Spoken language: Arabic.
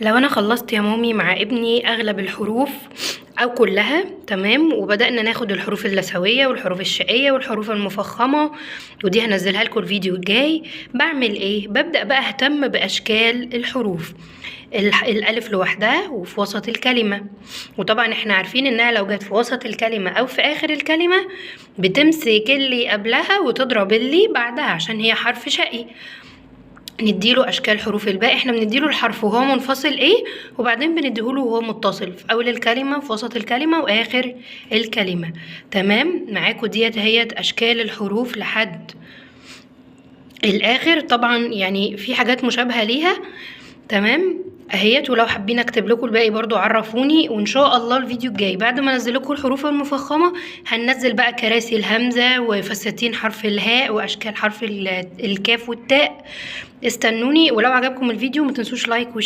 لو انا خلصت يا مامي مع ابني اغلب الحروف او كلها تمام، وبدأنا ناخد الحروف اللثوية والحروف الشقية والحروف المفخمة، ودي هنزلها لكم الفيديو الجاي. بعمل ايه؟ ببدأ بقى اهتم باشكال الحروف. الالف لوحدها وفي وسط الكلمة، وطبعا احنا عارفين انها لو جت في وسط الكلمة او في اخر الكلمة بتمسك اللي قبلها وتضرب اللي بعدها عشان هي حرف شقي. نديله اشكال حروف الباء، احنا بنديله الحرف وهو منفصل ايه، وبعدين بنديهوله وهو متصل في اول الكلمه في وسط الكلمه واخر الكلمه. تمام معاكم؟ ديت هي اشكال الحروف لحد الاخر. طبعا يعني في حاجات مشابهه ليها تمام اهيت، ولو حابين اكتب لكم الباقي برضو عرفوني. وان شاء الله الفيديو الجاي بعد ما انزل لكم الحروف المفخمه هننزل بقى كراسي الهمزه وفساتين حرف الهاء واشكال حرف الكاف والتاء. استنوني، ولو عجبكم الفيديو ما تنسوش لايك